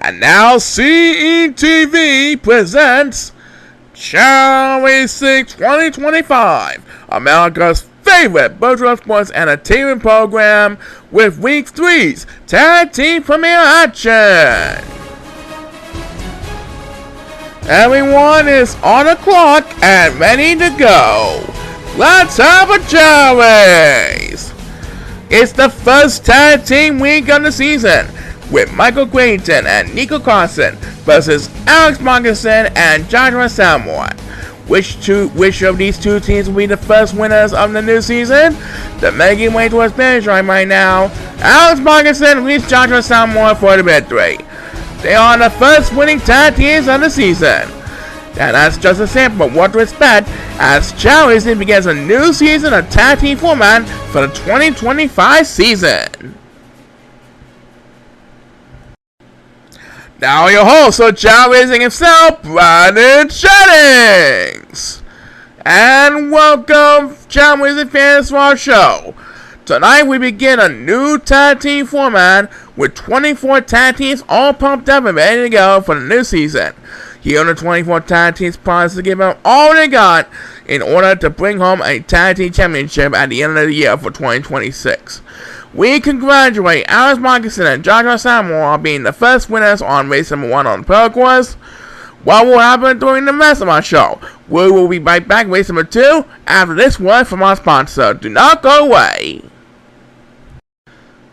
And now CETV presents Chao Racing 2025, America's favorite virtual sports entertainment program with Week 3's Tag Team Premiere action. Everyone is on the clock and ready to go. Let's have a Chao race. It's the first tag team week of the season, with Michael Creighton and Nico Carson versus Alex Markinson and Joshua Samoa. Which of these two teams will be the first winners of the new season? The making way towards finish right now. Alex Markinson leads Joshua Samoa for the victory. They are the first winning tag teams of the season. And that's just a sample of what to expect as Chao Racing begins a new season of tag team format for the 2025 season. Now your host of Chao Racing himself, Brandon Jennings. And welcome, Chao Racing fans, to our show. Tonight we begin a new tag team format with 24 tag teams all pumped up and ready to go for the new season. Here on the 24 tag teams promise to give them all they got in order to bring home a tag team championship at the end of the year for 2026. We congratulate Alex Markinson and Joshua Samoa on being the first winners on race number 1 on the Pro course. What will happen during the rest of our show? We will be right back race number 2 after this word from our sponsor. Do not go away.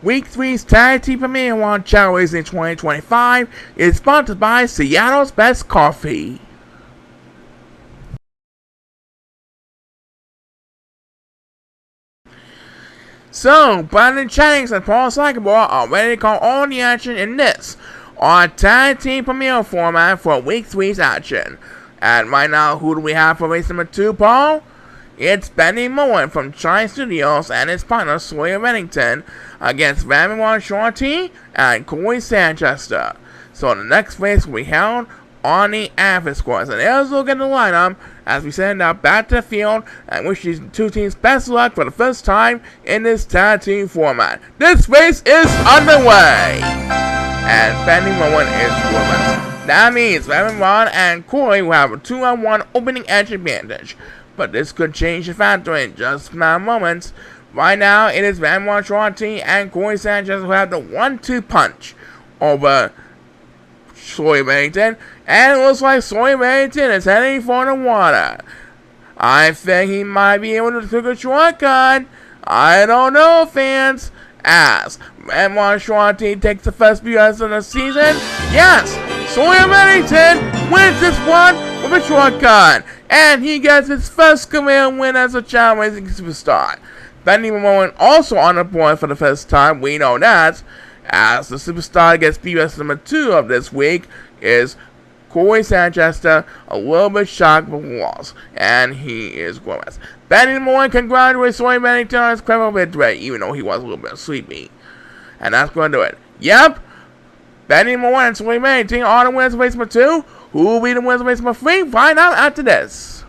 Week 3's Tag Team Premiere on Chao Racing 2025 is sponsored by Seattle's Best Coffee. So, Brandon Jennings and Paul Sycamore are ready to call all the action in this, our Tag Team Premiere format for Week 3's action. And right now, who do we have for race number 2, Paul? It's Benny Moen from Chai Studios and his partner Sawyer Reddington against Ramon Shorty and Corey Sanchester. So the next race will be held on the Avis course. And here's a look at the lineup as we send out back to the field and wish these two teams best of luck for the first time in this tag team format. This race is underway! And Benny Moen is winless. That means Ramon and Corey will have a 2-on-1 opening edge advantage. But this could change the factor in just a matter of moments. Right now, it is Ramon Shorty and Corey Sanchez who have the 1-2 punch over Sawyer Reddington. And it looks like Sawyer Reddington is heading for the water. I think he might be able to take a shortcut. I don't know, fans. As Ramon Shorty takes the first few years of the season, yes, Sawyer Reddington wins this one with a shortcut, and he gets his first career win as a Chao Racing superstar. Benny Moen also on the board for the first time, we know that, as the superstar gets BS number 2 of this week is Corey Sanchester, a little bit shocked but lost, and he is glorious. Benny Moen congratulates Sawyer Reddington on his clever victory, even though he was a little bit sleepy. And that's going to do it. Yep, Benny Moen and Sawyer Reddington are the winners of race number 2. Who will be the winners of race number 3? Find out after this.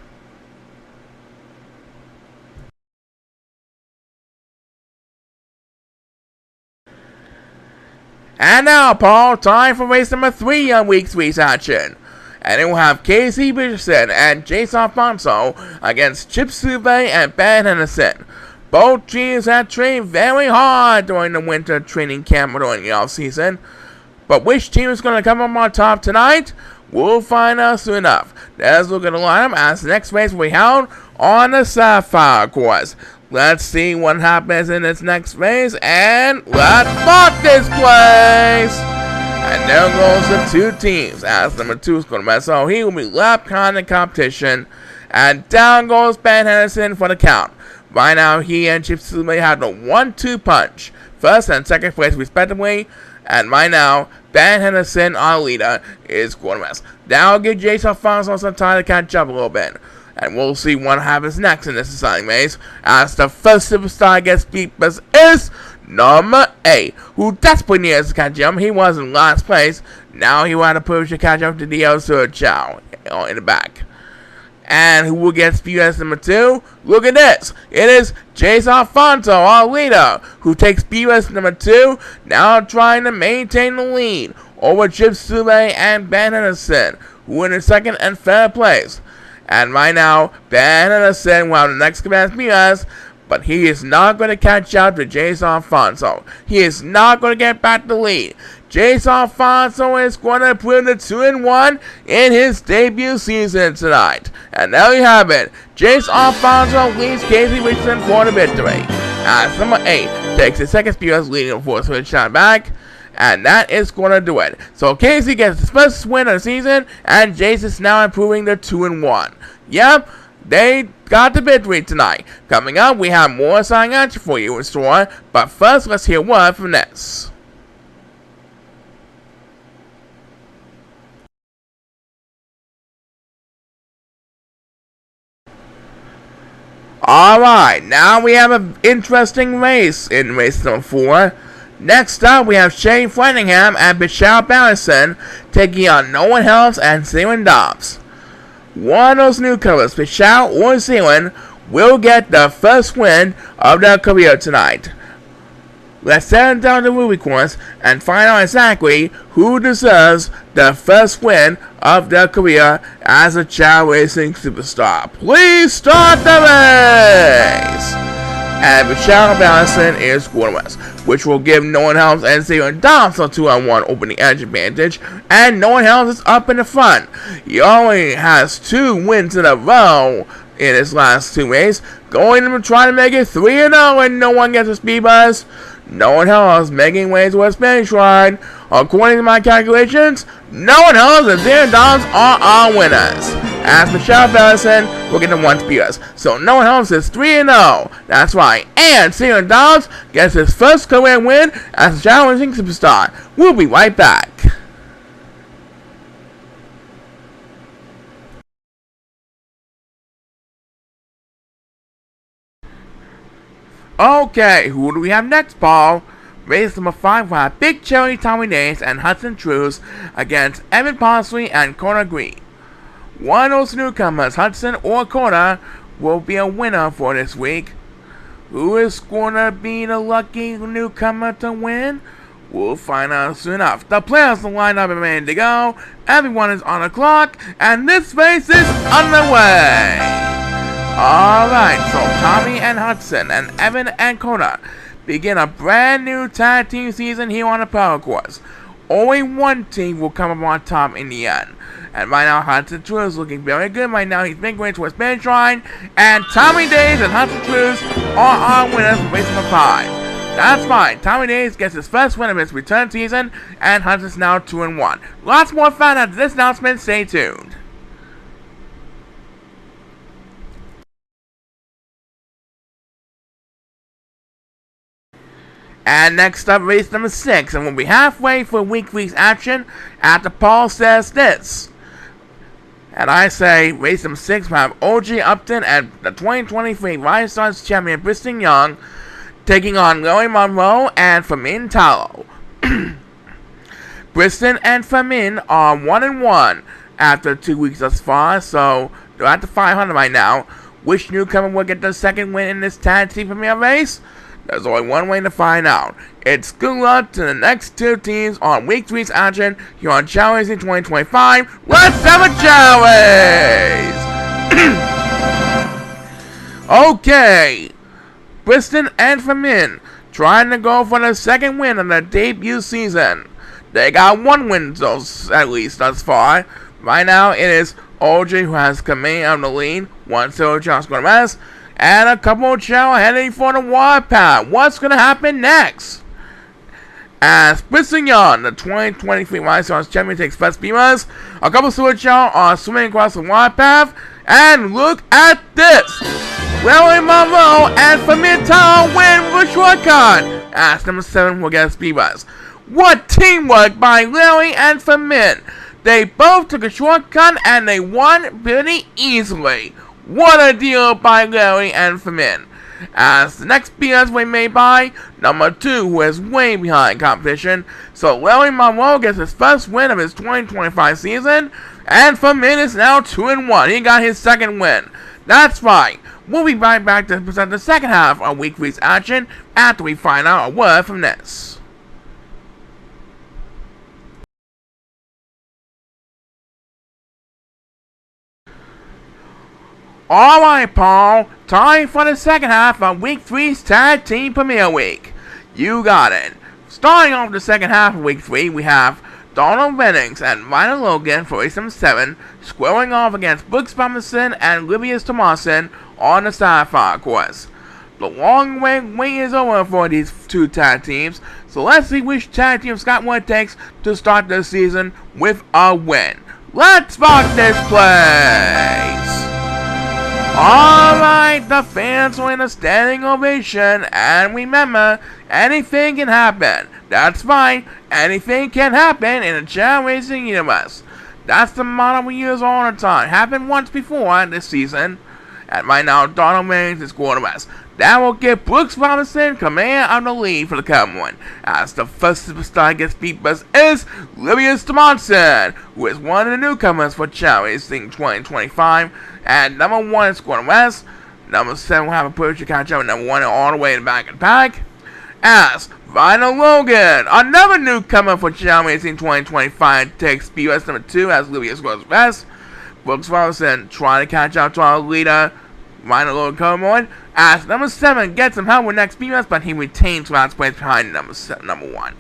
And now, Paul, time for race number 3 on Week 3's action. And it will have Casey Bridgerton and Jason Alfonso against Chip Suve and Ben Henderson. Both teams have trained very hard during the winter training camp during the offseason. But which team is going to come up on top tonight? We'll find out soon enough. Let's look at the lineup as the next race will be held on the Sapphire course. Let's see what happens in this next race, and let's mark this place! And there goes the 2 teams, as number 2 is going to mess up. He will be left behind the competition, and down goes Ben Henderson for the count. Right now, he and Chip Sume have the 1-2 punch, first and second place respectively, and right now, Ben Henderson, our leader, is going to mess. That'll give Jason Alfonso some time to catch up a little bit. And we'll see what happens next in this exciting race, as the first superstar gets beat is number 8, who desperately needs to catch him. He was in last place. Now he will have to push to catch up to the other Chao in the back. And who will get speed as number 2? Look at this. It is Jace Alfonso, our leader, who takes speed as number 2, now trying to maintain the lead over Chip Soule and Ben Henderson, who are in second and third place. And right now, Ben Henderson will have the next command speed as, but he is not going to catch up to Jace Alfonso. He is not going to get back the lead. Jace Alfonso is going to prove the 2-1 in his debut season tonight. And there you have it. Jace Alfonso leads Casey Richardson for the victory. As number 8 takes his second speed as leading for a switch shot back. And that is going to do it. So Casey gets his first win of the season, and Jace is now improving the 2-1. Yep, they got the victory tonight. Coming up, we have more exciting action for you in store, but first, let's hear word from this. Alright, now we have an interesting race in race number 4. Next up, we have Shane Flanningham and Chao Racing taking on No One Else and Zealand Dobbs. One of those newcomers, Chao or Zealand, will get the first win of their career tonight. Let's send down the movie course and find out exactly who deserves the first win of their career as a Chao Racing superstar. Please start the race! And Chao Racing is scoreless, which will give No One Else and Zealand Dobbs a 2-on-1 opening edge advantage, and No One Else is up in the front. He only has 2 wins in a row in his last 2 races, going to try to make it 3-0 and no one gets a speed buzz. No One Else making ways towards finish line. According to my calculations, No One Else and Zealand Dobbs are our winners. As Michelle Bellison will get the 1 speed buzz. So No One Else is 3-0. That's right. And Zealand Dobbs gets his first career win as a Chao Racing superstar. We'll be right back. Okay, who do we have next, Paul? Race number 5 will have Big Cherry Tommy Days and Hudson Trues against Evan Parsley and Connor Green. One of those newcomers, Hudson or Connor, will be a winner for this week. Who is going to be the lucky newcomer to win? We'll find out soon enough. The players are lined up and ready to go. Everyone is on the clock, and this race is underway. Alright, so Tommy and Hudson and Evan and Connor begin a brand new tag team season here on the Power Course. Only one team will come up on top in the end. And right now, Hudson Trues is looking very good. Right now, he's making way towards finish line. And Tommy Days and Hudson Trues are our winners for race number 5. That's fine. Tommy Days gets his first win of his return season, and Hudson's now 2-1. Lots more fun after this announcement. Stay tuned. And next up, race number 6, and we'll be halfway for week 3's action after Paul says this. And I say, race number 6 will have O.J. Upton and the 2023 Rising Stars champion Briston Young taking on Larry Monroe and Famin Tallow. Briston and Famin are 1-1 after 2 weeks thus far, so they're at the 500 right now. Which newcomer will get the second win in this tag team premier race? There's only one way to find out. It's good luck to the next 2 teams on Week 3's action here on Chao Racing 2025. Let's have a Chao Race! Okay. Briston and Famin trying to go for the second win of their debut season. They got 1 win at least thus far. Right now it is OJ who has command of the lead. 1-0 Charles Gomez. And a couple of Chao heading for the warpath. What's going to happen next? As Briston Young, the 2023 Rising Stars champion, takes first beamers, a couple of Super Chao are swimming across the warpath. And look at this! Larry Monroe and Famin Tallow win with a shortcut. As number 7 will get a speed buzz. What teamwork by Larry and Famin! They both took a shortcut and they won pretty easily. What a deal by Larry and Famin. As the next BS we made by number 2, who is way behind competition. So Larry Monroe gets his first win of his 2025 season, and for me it's now 2-1. He got his second win. That's right. We'll be right back to present the second half of Week 3's action after we find out a word from this. Alright, Paul, time for the second half of Week 3's Tag Team Premier Week. You got it. Starting off the second half of Week 3, we have Donald Bennings and Ryan Logan for Race 7, squaring off against Brooks Robinson and Livius Tomasin on the Sapphire course. The long wait is over for these two tag teams, so let's see which tag team's got what it takes to start the season with a win. Let's rock this place! Alright, the fans were in a standing ovation, and remember, anything can happen. That's right, anything can happen in the Chao Racing universe. That's the motto we use all the time. Happened once before this season, and right now Donald Bennings is quarterback. That will give Brooks Robinson command of the lead for the current one, as the first superstar gets beat by is Livius Tomasin, who is one of the newcomers for Chao Racing 2025, and number 1 is Gordon West. Number 7 will have a push to catch up with number 1 all the way in the back of the pack, as Rhino Logan, another newcomer for Chao Racing 2025, takes BS number 2 as Livius goes west. Brooks Robinson trying to catch up to our leader, Rhino Logan come on, as number 7 gets some help with next BS, but he retains last place behind number 1.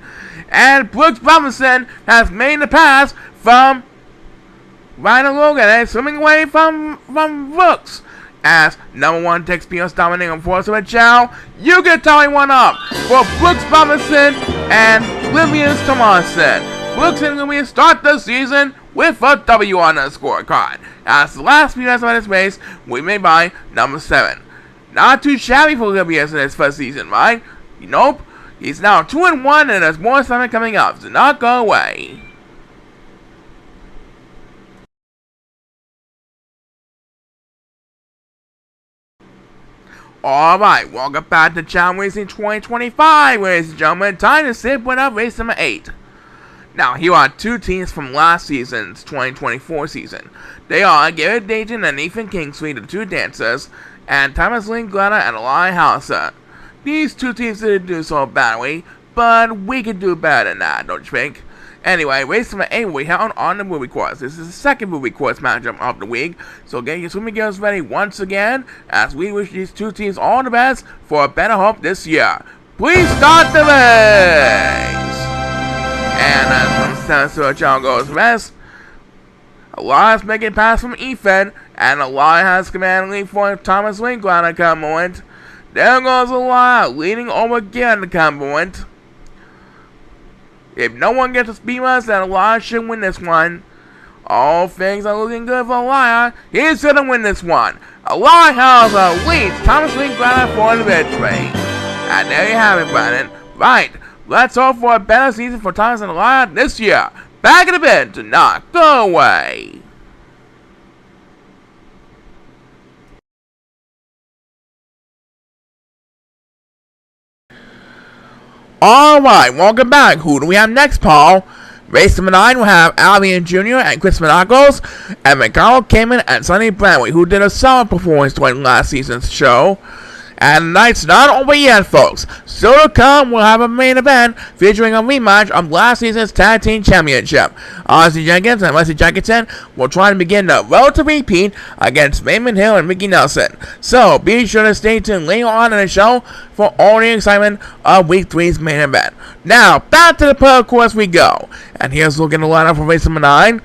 And Brooks Robinson has made the pass from Rhino Logan and swimming away from Brooks. As number 1 takes BS dominating force of a Chao. You get tally one up for Brooks Robinson and Livius Tomasin. Brooks and Livius start the season with a W on the scorecard, as the last BS of this race we made by number 7. Not too shabby for Livius in his first season, right? Nope. He's now 2-1 and there's more something coming up, so not go away. Alright, welcome back to Chao Racing 2025, ladies and gentlemen. Time to sit with up race number 8. Now, here are two teams from last season's 2024 season. They are Garrett Dayton and Ethan Kingsley, the two dancers, and Thomas Linklater and Eli Hauser. These two teams didn't do so badly, but we could do better than that, don't you think? Anyway, race number 8 will be held on the movie course. This is the second movie course matchup of the week, so get your swimming gears ready once again, as we wish these two teams all the best for a better hope this year. Please start the race! And as from Senator Chao goes west, Elias making a pass from Ethan, and Elias has command lead for Thomas Linklater at the moment. There goes Elias, leading over again at the moment. If no one gets a speed rush, then Elias should win this one. All things are looking good for Elias. He's gonna win this one. Elias leads Thomas Linklater for the victory. And there you have it, Brandon. Right. Let's hope for a better season for Thomas and Elias this year. Back in the bed to not go away. Alright, welcome back. Who do we have next, Paul? Race number 9 will have Albion Jr. and Chris Menacos, and McConnell Kamen and Sonny Bradley, who did a solid performance during last season's show. And the night's not over yet, folks. Still to come, we'll have a main event featuring a rematch of last season's Tag Team Championship. Ozzy Jenkins and Leslie Jackinson will try to begin the road to repeat against Raymond Hill and Ricky Nelson. So be sure to stay tuned later on in the show for all the excitement of Week 3's main event. Now, back to the pro course we go. And here's looking the lineup for race number 9.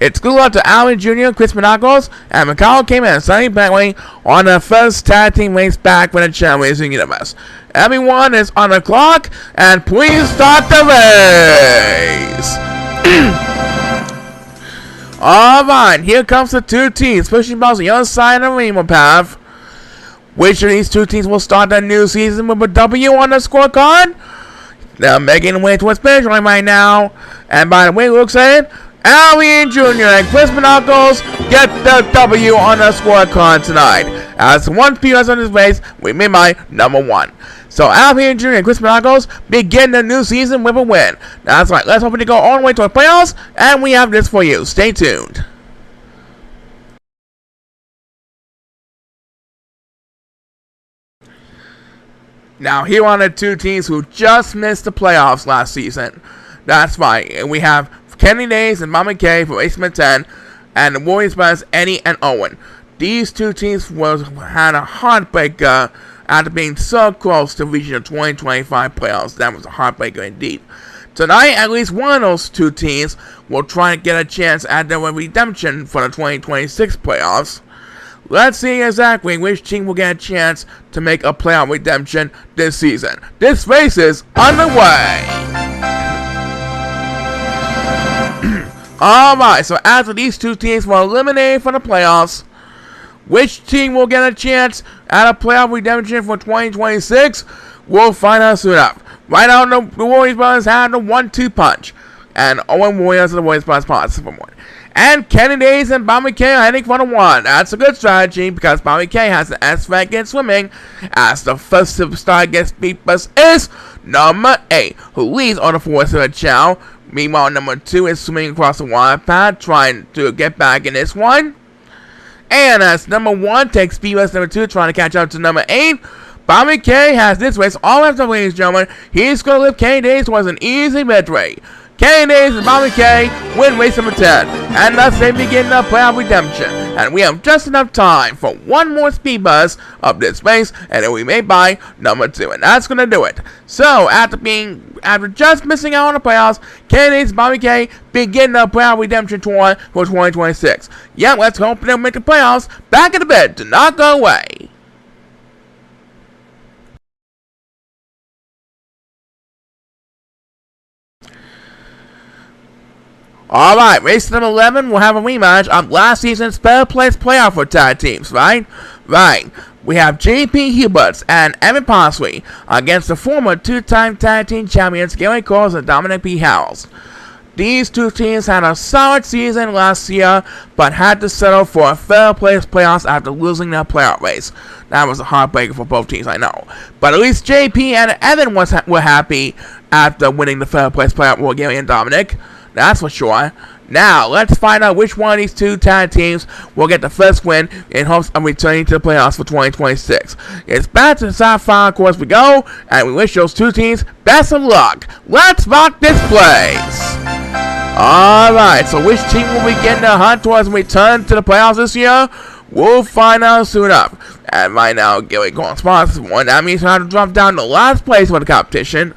It's good luck to Alvin Jr., Chris Menacos, and McCall Kamen and Sonny Bradley on the first tag team race back for the Chao Racing universe. Everyone is on the clock, and please start the race! Alright, here comes the two teams pushing balls on the other side of the rainbow path. Which of these two teams will start the new season with a W on the scorecard? They're making their way towards finish line right now, and by the way it looks at it, Alvin Jr. and Chris Monacos get the W on the scorecard tonight. As one POS on his race, we made my number 1. So Alvin Jr. and Chris Monacos begin the new season with a win. That's right, let's hope to go all the way to the playoffs, and we have this for you. Stay tuned. Now, here are the two teams who just missed the playoffs last season. That's right, and we have Kenny Days and Mama K for Ace 10, and the Warriors brothers Eddie and Owen. These two teams had a heartbreaker after being so close to reaching the 2025 playoffs. That was a heartbreaker indeed. Tonight, at least one of those two teams will try to get a chance at the redemption for the 2026 playoffs. Let's see exactly which team will get a chance to make a playoff redemption this season. This race is underway. Alright, so after these two teams were eliminated from the playoffs, which team will get a chance at a playoff redemption for 2026? We'll find out soon enough. Right now, the Warriors brothers had the 1-2 punch, and Owen Warriors and the Warriors brothers positive for 1. And Kenny Days and Bobby K are heading for the 1. That's a good strategy because Bobby K has the S-rank in swimming, as the first superstar gets beat bus is number 8, who leads on the 4th to Chao. Meanwhile, number 2 is swimming across the water path, trying to get back in this one. And as number 1 takes BS number 2, trying to catch up to number 8, Bobby K has this race all after, ladies and gentlemen. He's going to lift Kenny Days towards an easy mid-race. Kenny Days and Bobby K win race number 10, and thus they begin the playoff redemption. And we have just enough time for one more speed bus of this race, and then we may buy number 2, and that's gonna do it. So after just missing out on the playoffs, Kenny Days and Bobby K begin the playoff redemption tour for 2026. Yeah, let's hope they'll make the playoffs. Back in the bed, do not go away. Alright, race number 11 will have a rematch of last season's third place playoff for tag teams, right? Right. We have JP Huberts and Evan Parsley against the former 2-time tag team champions Gary Coles and Dominic P. Howells. These two teams had a solid season last year, but had to settle for a third place playoffs after losing their playoff race. That was a heartbreaker for both teams, I know. But at least JP and Evan were happy after winning the third place playoff with Gary and Dominic. That's for sure. Now, let's find out which one of these two tag teams will get the first win in hopes of returning to the playoffs for 2026. It's back to the side-final course we go, and we wish those two teams best of luck. Let's rock this place! Alright, so which team will begin their hunt towards return to the playoffs this year? We'll find out soon enough. And right now, Gary Cole's spots one. That means we have to drop down to last place for the competition.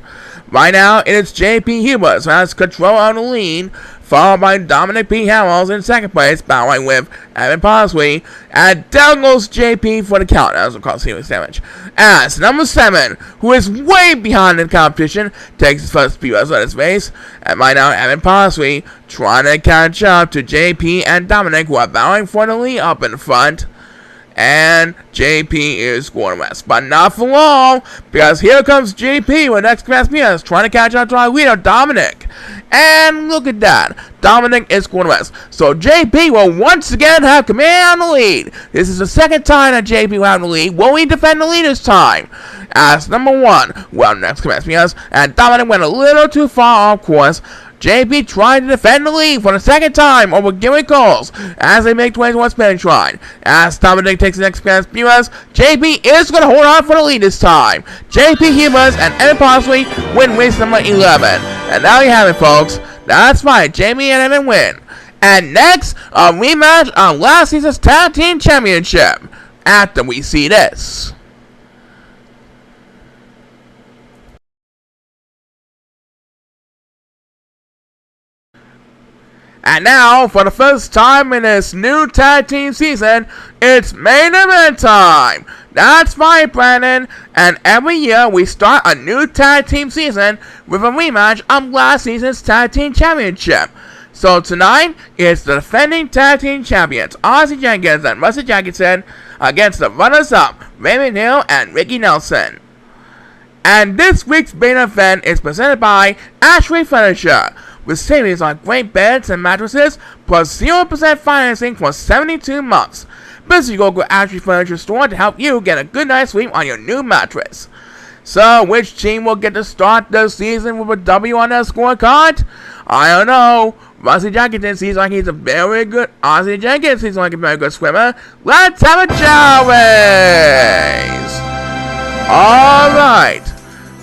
Right now, it's JP Hubers who has control on the lead, followed by Dominic P. Howells in second place, battling with Evan Parsley, and down goes JP for the count, as we'll call serious damage. As number 7, who is way behind in the competition, takes his first POS on his race, and right now, Evan Parsley trying to catch up to JP and Dominic, who are battling for the lead up in front. And JP is going west, but not for long, because here comes JP with next class PS trying to catch up to our leader Dominic. And look at that, Dominic is going west. So JP will once again have command on the lead. This is the second time that JP will have the lead. Will he defend the lead this time? As number 1, well, next class PS, and Dominic went a little too far off course. JP trying to defend the lead for the second time over Gary Coles as they make 21 spinning try. As Dominic takes the next pass, JP is going to hold on for the lead this time. JP Hubers and Evan Parsley win race number 11. And now you have it, folks. That's right, Jamie and Evan win. And next, a rematch of last season's Tag Team Championship. After we see this. And now, for the first time in this new tag team season, it's main event time! That's right, Brandon! And every year, we start a new tag team season with a rematch of last season's tag team championship. So tonight, it's the defending tag team champions, Ozzy Jenkins and Rusty Jackinson, against the runners-up, Raymond Hill and Ricky Nelson. And this week's main event is presented by Ashley Furniture. with savings on great beds and mattresses, plus 0% financing for 72 months. Visit your local Ashley Furniture store to help you get a good night's sleep on your new mattress. So, which team will get to start the season with a W on their scorecard? I don't know. Rusty Jenkins seems like he's a very good. Ozzy Jenkins seems like a very good swimmer. Let's have a Chao race! Alright.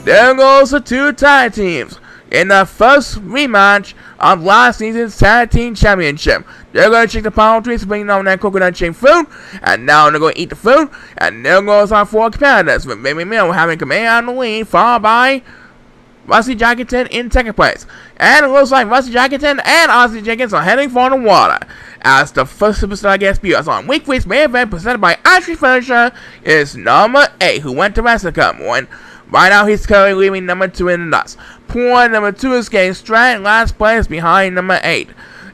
There goes the two tag teams. In the first rematch of last season's Tag Team Championship, they're going to check the palm trees, bringing on that coconut shaped food, and now they're going to eat the food, and there goes our four competitors, with Baby Mill having command on the lead, followed by Rusty Jackington in second place. And it looks like Rusty Jackington and Ozzy Jenkins are heading for the water, as the first superstar guest viewers on Week 3's main event presented by Ashley Furniture is number 8, who went to Wrestle Cup. Right now, he's currently leaving number 2 in the dust. Poor number 2 is getting straight in last place behind number 8.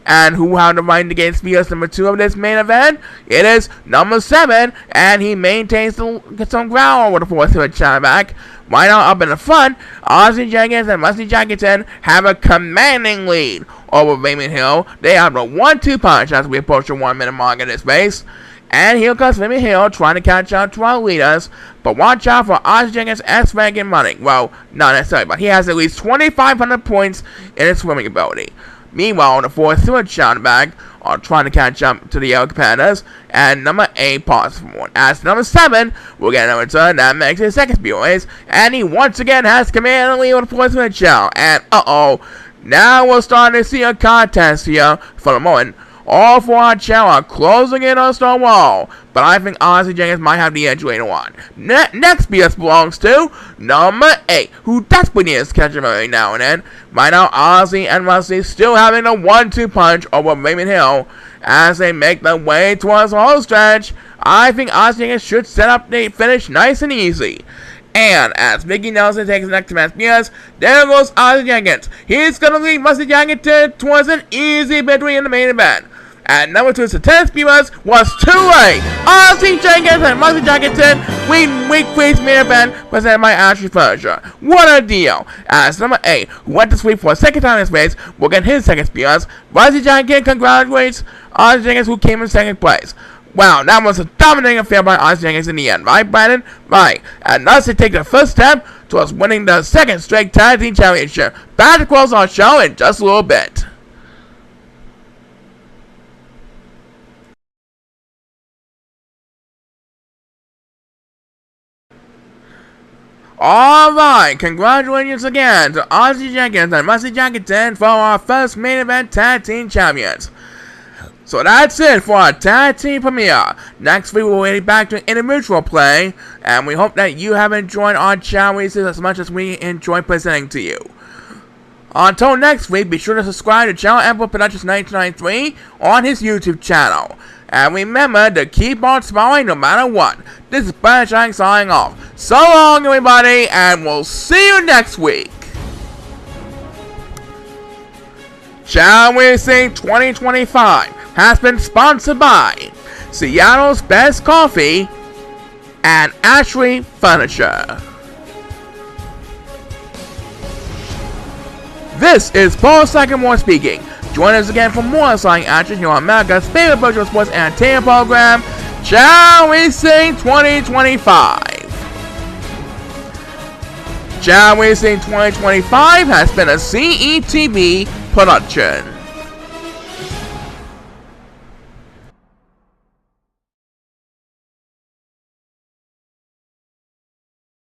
And who had the right against viewers number 2 of this main event? It is number 7, and he maintains some ground over the fourth to a channel back. Right now, up in the front, Ozzy Jenkins and Rusty Jackington have a commanding lead over Raymond Hill. They have the 1-2 punch as we approach the 1 minute mark in this race. And here comes Raymond Hill trying to catch up to our leaders. But watch out for Ozzy Jenkins' S-Wagon running. Well, not necessarily, but he has at least 2,500 points in his swimming ability. Meanwhile, the 4th third shot back are trying to catch up to the yellow competitors. And number 8 pauses for one. As number 7 will get another turn that makes his second speed race. And he once again has command of the lead on the 4th third shot. And now we're starting to see a contest here for the moment. All 4 on Chao are closing in on Star Wall, but I think Ozzy Jenkins might have the edge later on. Next BS belongs to number 8, who desperately needs to catch him every now and then. Right now, Ozzy and Rusty still having a 1-2 punch over Raymond Hill as they make their way towards the home stretch. I think Ozzy Jenkins should set up the finish nice and easy. And as Mickey Nelson takes the next match BS, there goes Ozzy Jenkins. He's going to lead Rusty Jenkins towards an easy victory in the main event. At number 2's the 10th viewers was too late. Ozzy Jenkins and Rusty Jackington win Week 3's main event presented by Ashley Furniture. What a deal! As number 8, who went to sleep for a second time in his race, will get his second viewers. Rusty Jackington congratulates Ozzy Jenkins, who came in second place. Wow, that was a dominating affair by Ozzy Jenkins in the end, right, Brandon? Right. And thus they take the first step towards winning the second straight Tag Team Championship. Back to close our show in just a little bit. Alright, congratulations again to Ozzy Jenkins and Rusty Jackington for our first main event Tag Team Champions. So that's it for our Tag Team premiere. Next week we'll be back to individual play, and we hope that you have enjoyed our Chao races as much as we enjoy presenting to you. Until next week, be sure to subscribe to Chao Emperor Productions 1993 on his YouTube channel. And remember to keep on smiling no matter what. This is Brandon Chang signing off. So long, everybody, and we'll see you next week. Chao Racing 2025 has been sponsored by Seattle's Best Coffee and Ashley Furniture. This is Paul Sycamore speaking. Join us again for more exciting action here on America's favorite virtual sports entertainment program, Chao Racing 2025. Chao Racing 2025 has been a CETV production.